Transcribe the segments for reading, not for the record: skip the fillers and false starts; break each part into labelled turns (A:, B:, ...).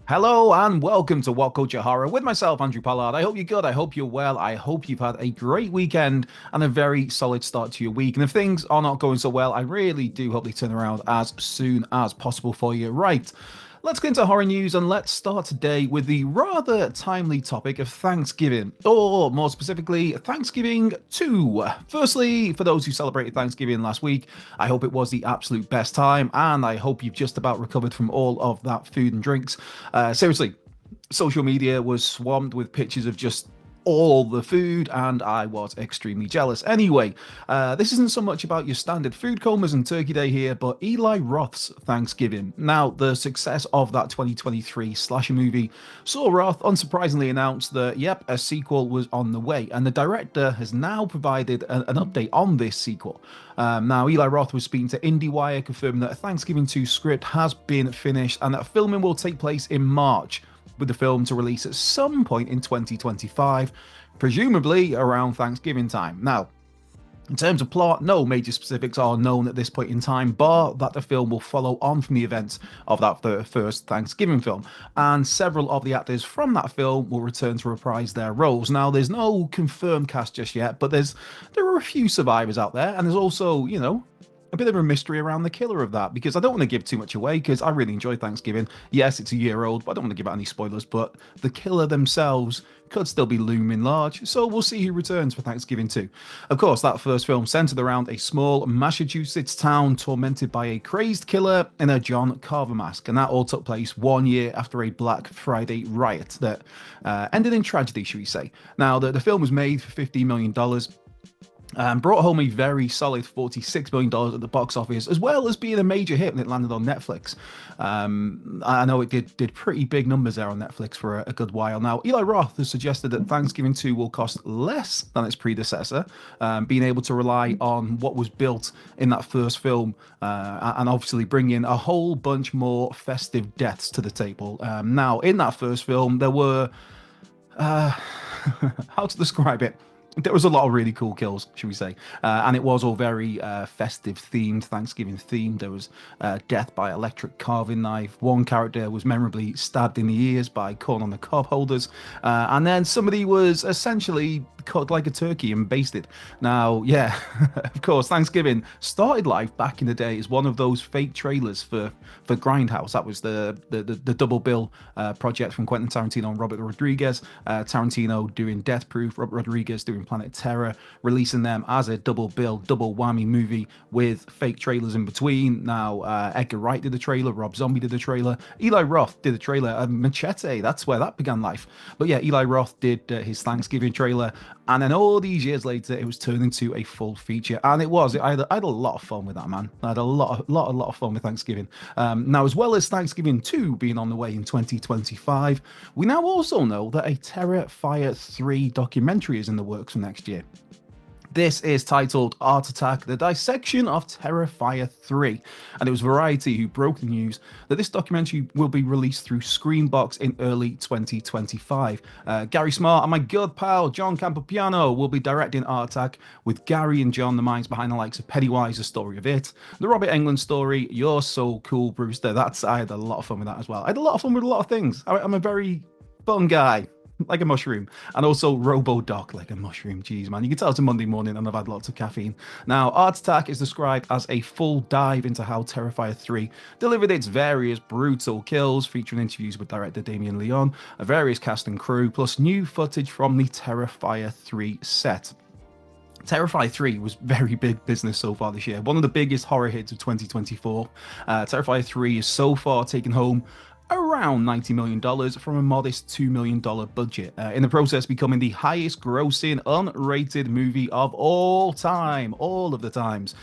A: Hello and welcome to What Culture Horror with myself, Andrew Pollard. I hope you're good. I hope you're well. I hope you've had a great weekend and a very solid start to your week. And if things are not going so well, I really do hope they turn around as soon as possible for you. Right. Let's get into horror news and let's start today with the rather timely topic of Thanksgiving, or more specifically, Thanksgiving 2. Firstly, for those who celebrated Thanksgiving last week, I hope it was the absolute best time and I hope you've just about recovered from all of that food and drinks. Seriously, social media was swamped with pictures of just all the food, and I was extremely jealous. Anyway, this isn't so much about your standard food comas and Turkey Day here, but Eli Roth's Thanksgiving. Now, the success of that 2023 slasher movie saw Roth unsurprisingly announce that, yep, a sequel was on the way, and the director has now provided an update on this sequel. Now, Eli Roth was speaking to IndieWire, confirming that a Thanksgiving 2 script has been finished and that filming will take place in March, with the film to release at some point in 2025, presumably around Thanksgiving time. Now, in terms of plot, no major specifics are known at this point in time, bar that the film will follow on from the events of that first Thanksgiving film, and several of the actors from that film will return to reprise their roles. Now, there's no confirmed cast just yet, but there are a few survivors out there, and there's also, a bit of a mystery around the killer of that, because I don't want to give too much away because I really enjoy Thanksgiving. Yes, it's a year old, but I don't want to give out any spoilers, but the killer themselves could still be looming large, so we'll see who returns for Thanksgiving 2. Of course, that first film centered around a small Massachusetts town tormented by a crazed killer in a John Carver mask, and that all took place 1 year after a Black Friday riot that ended in tragedy, should we say. Now, the film was made for $50 million, brought home a very solid $46 million at the box office, as well as being a major hit when it landed on Netflix. I know it did pretty big numbers there on Netflix for a good while. Now, Eli Roth has suggested that Thanksgiving 2 will cost less than its predecessor, being able to rely on what was built in that first film, and obviously bring in a whole bunch more festive deaths to the table. Now, in that first film, there were... how to describe it? There was a lot of really cool kills, should we say, and it was all very festive themed, Thanksgiving themed. There was death by electric carving knife. One character was memorably stabbed in the ears by corn on the cob holders, and then somebody was essentially cut like a turkey and basted. Now, yeah, of course, Thanksgiving started life back in the day as one of those fake trailers for Grindhouse. That was the double bill project from Quentin Tarantino and Robert Rodriguez. Tarantino doing Death Proof, Robert Rodriguez doing Planet Terror, releasing them as a double bill, double whammy movie with fake trailers in between. Now, Edgar Wright did the trailer, Rob Zombie did the trailer, Eli Roth did the trailer, and Machete, that's where that began life. But yeah, Eli Roth did his Thanksgiving trailer, and then all these years later, it was turned into a full feature, and it was. I had a lot of fun with that, man. I had a lot of fun with Thanksgiving. Now, as well as Thanksgiving 2 being on the way in 2025, we now also know that a Terrifier 3 documentary is in the works for next year. This is titled Art Attack, the dissection of Terrifier 3. And it was Variety who broke the news that this documentary will be released through Screenbox in early 2025. Gary Smart and my good pal John Campopiano will be directing Art Attack, with Gary and John the minds behind the likes of Pennywise, The Story of It, the Robert Englund story, You're So Cool, Brewster. I had a lot of fun with that as well. I had a lot of fun with a lot of things. I'm a very fun guy. Like a mushroom, and also Robo-Doc like a mushroom. Jeez, man, you can tell it's a Monday morning and I've had lots of caffeine. Now, Art Attack is described as a full dive into how Terrifier 3 delivered its various brutal kills, featuring interviews with director Damien Leone, a various cast and crew, plus new footage from the Terrifier 3 set. Terrifier 3 was very big business so far this year, one of the biggest horror hits of 2024. Terrifier 3 is so far taken home around $90 million from a modest $2 million budget, in the process becoming the highest grossing unrated movie of all time, all of the times.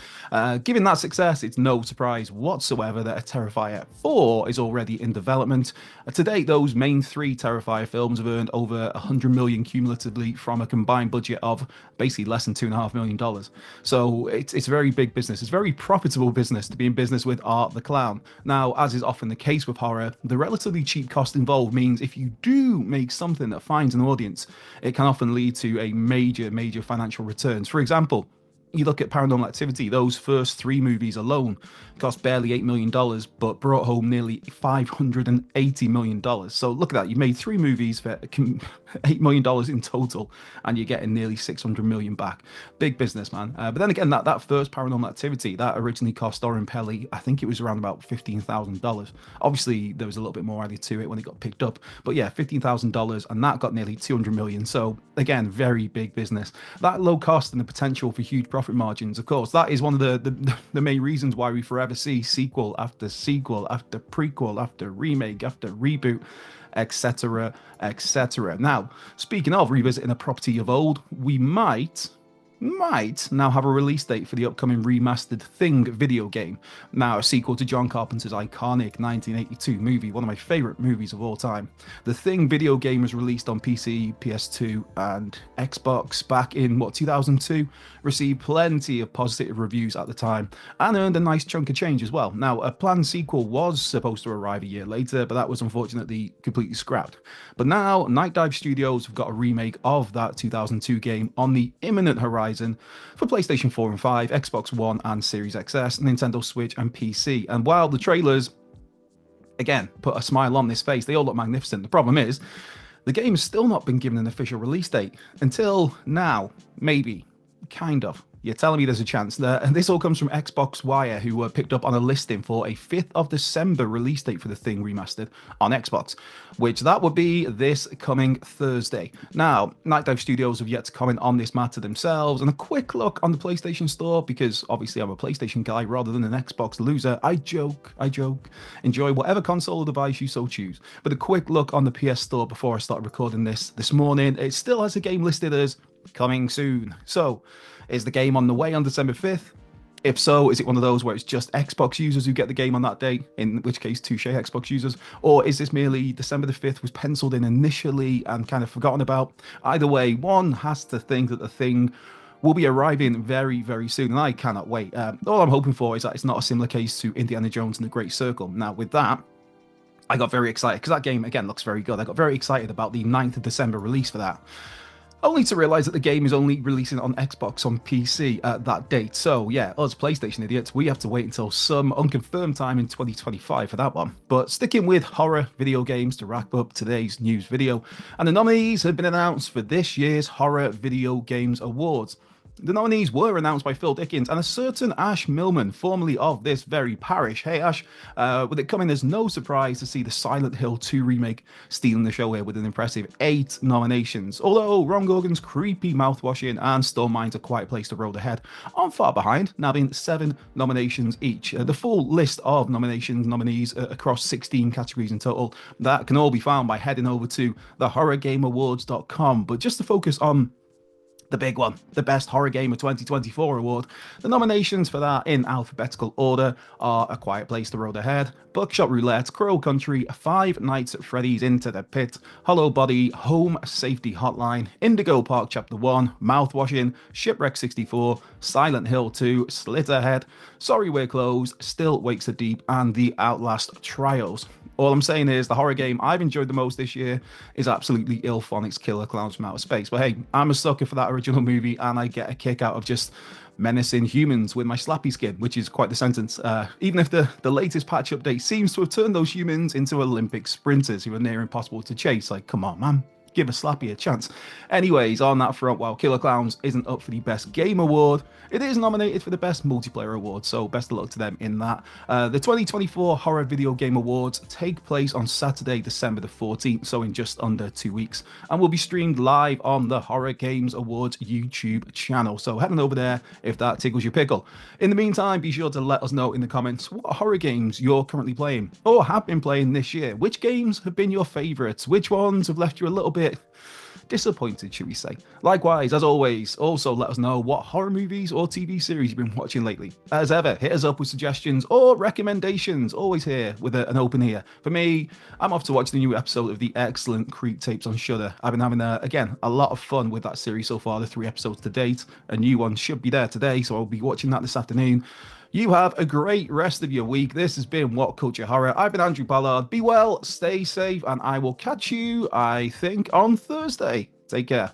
A: Given that success, it's no surprise whatsoever that a Terrifier 4 is already in development. To date, those main three Terrifier films have earned over $100 million cumulatively from a combined budget of basically less than $2.5 million. So it's very big business. It's very profitable business to be in business with Art the Clown. Now, as is often the case with horror, the relatively cheap cost involved means if you do make something that finds an audience, it can often lead to a major financial returns. For example, You look at Paranormal Activity, those first three movies alone cost barely $8 million, but brought home nearly $580 million. So look at that. You made three movies for $8 million in total, and you're getting nearly 600 million back. Big business, man. But then again, that first Paranormal Activity, that originally cost Oren Peli, I think it was around about $15,000. Obviously, there was a little bit more added to it when it got picked up. But yeah, $15,000, and that got nearly 200 million. So again, very big business. That low cost and the potential for huge profit margins, of course, that is one of the main reasons why we forever see sequel after sequel after prequel after remake after reboot, etc., etc. Now, speaking of revisiting a property of old, we might now have a release date for the upcoming remastered Thing video game. Now, a sequel to John Carpenter's iconic 1982 movie, one of my favorite movies of all time. The Thing video game was released on PC, PS2, and Xbox back in, 2002? Received plenty of positive reviews at the time, and earned a nice chunk of change as well. Now, a planned sequel was supposed to arrive a year later, but that was unfortunately completely scrapped. But now, Night Dive Studios have got a remake of that 2002 game on the imminent horizon for PlayStation 4 and 5, Xbox One and Series XS, Nintendo Switch and PC. And while the trailers, again, put a smile on this face, they all look magnificent. The problem is, the game has still not been given an official release date. Until now, maybe, kind of. You're telling me there's a chance there. And this all comes from Xbox Wire, who were picked up on a listing for a 5th of December release date for the Thing remastered on Xbox, which that would be this coming Thursday. Now, Night Dive Studios have yet to comment on this matter themselves, and a quick look on the PlayStation Store, because obviously I'm a PlayStation guy rather than an Xbox loser. I joke. Enjoy whatever console or device you so choose. But a quick look on the PS Store before I start recording this morning, it still has a game listed as coming soon. So, is the game on the way on December 5th? If so, is it one of those where it's just Xbox users who get the game on that day, in which case touche Xbox users? Or is this merely December the 5th was penciled in initially and kind of forgotten about? Either way, one has to think that the Thing will be arriving very, very soon, and I cannot wait. All I'm hoping for is that it's not a similar case to Indiana Jones and the Great Circle. Now, with that, I got very excited, because that game, again, looks very good. I got very excited about the 9th of December release for that, only to realise that the game is only releasing on Xbox on PC at that date. So yeah, us PlayStation idiots, we have to wait until some unconfirmed time in 2025 for that one. But sticking with horror video games to wrap up today's news video, and the nominees have been announced for this year's Horror Video Games Awards. The nominees were announced by Phil Dickens and a certain Ash Millman, formerly of this very parish. Hey Ash, with it coming as no surprise to see the Silent Hill 2 remake stealing the show here with an impressive 8 nominations. Although Ron Gorgon's creepy mouthwashing and Storm Mind's A Quiet Place to Road Ahead aren't far behind, nabbing 7 nominations each. The full list of nominees across 16 categories in total, that can all be found by heading over to thehorrorgameawards.com. But just to focus on the big one, the Best Horror Game of 2024 award. The nominations for that in alphabetical order are A Quiet Place to Road Ahead, Buckshot Roulette, Crow Country, Five Nights at Freddy's Into the Pit, Hollow Body, Home Safety Hotline, Indigo Park Chapter 1, Mouthwashing, Shipwreck 64, Silent Hill 2, Slitterhead, Sorry We're Closed, Still Wakes the Deep, and The Outlast Trials. All I'm saying is the horror game I've enjoyed the most this year is absolutely IllFonic's Killer Clowns from Outer Space. But hey, I'm a sucker for that original movie, and I get a kick out of just menacing humans with my slappy skin, which is quite the sentence. Even if the latest patch update seems to have turned those humans into Olympic sprinters who are near impossible to chase. Like, come on, man. Give a Slappy a chance. Anyways, on that front, while Killer Clowns isn't up for the Best Game Award, it is nominated for the Best Multiplayer Award, so best of luck to them in that. The 2024 Horror Video Game Awards take place on Saturday, December the 14th, so in just under 2 weeks, and will be streamed live on the Horror Games Awards YouTube channel, so head on over there if that tickles your pickle. In the meantime, be sure to let us know in the comments what horror games you're currently playing, or have been playing this year. Which games have been your favourites? Which ones have left you a little bit disappointed, should we say? Likewise, as always, also let us know what horror movies or TV series you've been watching lately. As ever, hit us up with suggestions or recommendations. Always here with an open ear. For me, I'm off to watch the new episode of the excellent Creep Tapes on Shudder. I've been having, again, a lot of fun with that series so far, the 3 episodes to date. A new one should be there today, so I'll be watching that this afternoon. You have a great rest of your week. This has been What Culture Horror. I've been Andrew Ballard. Be well, stay safe, and I will catch you, I think, on Thursday. Take care.